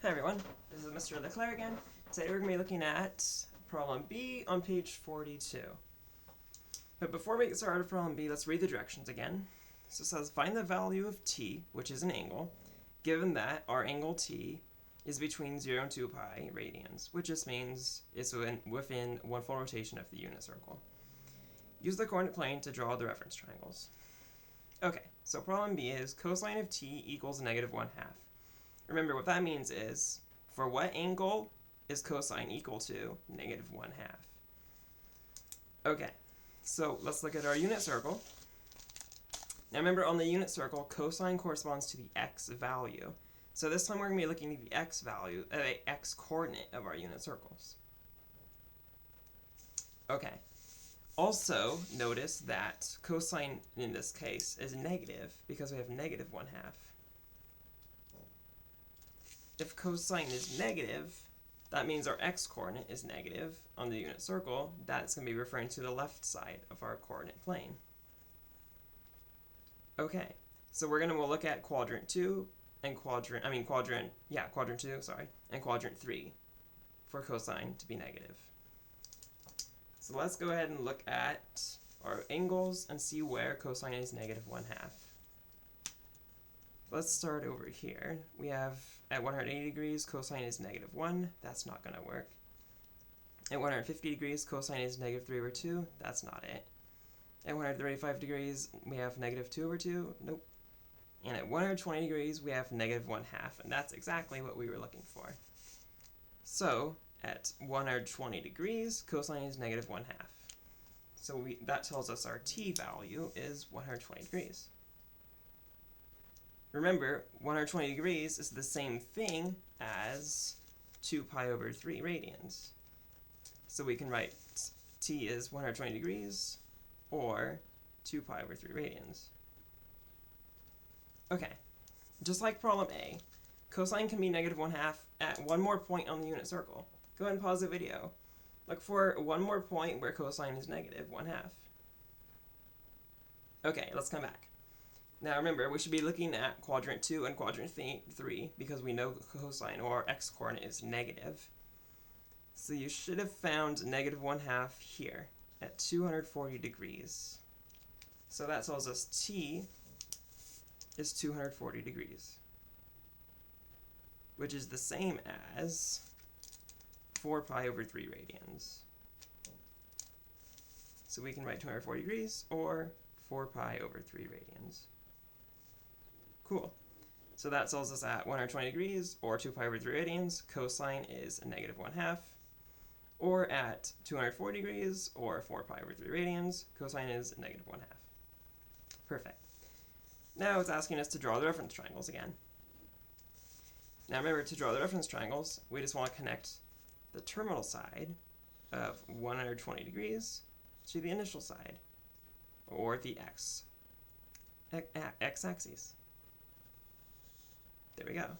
Hi everyone, this is Mr. Leclerc again. Today we're going to be looking at problem B on page 42. But before we get started with problem B, let's read the directions again. So it says, find the value of t, which is an angle, given that our angle t is between 0 and 2 pi radians, which just means it's within one full rotation of the unit circle. Use the coordinate plane to draw the reference triangles. Okay, so problem B is cosine of t equals -1/2. Remember, what that means is, for what angle is cosine equal to -1/2? Okay, so let's look at our unit circle. Now remember, on the unit circle, cosine corresponds to the x value. So this time we're going to be looking at the x value, the x coordinate of our unit circles. Okay. Also, notice that cosine in this case is negative because we have -1/2. If cosine is negative, that means our x-coordinate is negative on the unit circle. That's going to be referring to the left side of our coordinate plane. Okay, so we'll look at quadrant 2 and quadrant 2, and quadrant 3 for cosine to be negative. So let's go ahead and look at our angles and see where cosine is -1/2. Let's start over here. We have at 180 degrees, cosine is -1. That's not going to work. At 150 degrees, cosine is -3/2. That's not it. At 135 degrees, we have -2/2. Nope. And at 120 degrees, we have -1/2. And that's exactly what we were looking for. So at 120 degrees, cosine is -1/2. So that tells us our t value is 120 degrees. Remember, 120 degrees is the same thing as 2 pi over 3 radians. So we can write t is 120 degrees or 2 pi over 3 radians. Okay, just like problem A, cosine can be -1/2 at one more point on the unit circle. Go ahead and pause the video. Look for one more point where cosine is -1/2. Okay, let's come back. Now remember, we should be looking at quadrant 2 and quadrant 3 because we know cosine, or our x-coordinate, is negative. So you should have found -1/2 here at 240 degrees. So that tells us t is 240 degrees, which is the same as 4 pi over 3 radians. So we can write 240 degrees or 4 pi over 3 radians. Cool. So that tells us at 120 degrees, or 2 pi over 3 radians, cosine is -1/2. Or at 240 degrees, or 4 pi over 3 radians, cosine is -1/2. Perfect. Now it's asking us to draw the reference triangles again. Now remember, to draw the reference triangles, we just want to connect the terminal side of 120 degrees to the initial side, or the x-axis. There we go.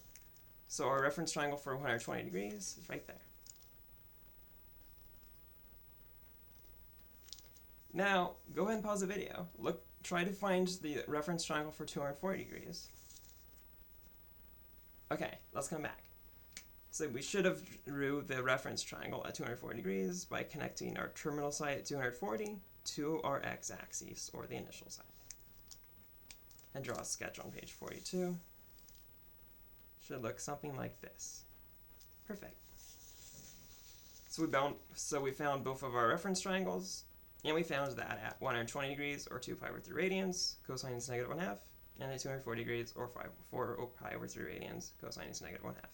So our reference triangle for 120 degrees is right there. Now, go ahead and pause the video. Try to find the reference triangle for 240 degrees. Okay, let's come back. So we should have drew the reference triangle at 240 degrees by connecting our terminal side at 240 to our x-axis, or the initial side. And draw a sketch on page 42. Should look something like this. Perfect. So we found both of our reference triangles, and we found that at 120 degrees, or 2 pi over 3 radians, cosine is -1/2, and at 240 degrees, or 4 pi over 3 radians, cosine is -1/2.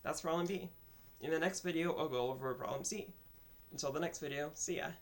That's problem B. In the next video, I'll go over problem C. Until the next video, see ya.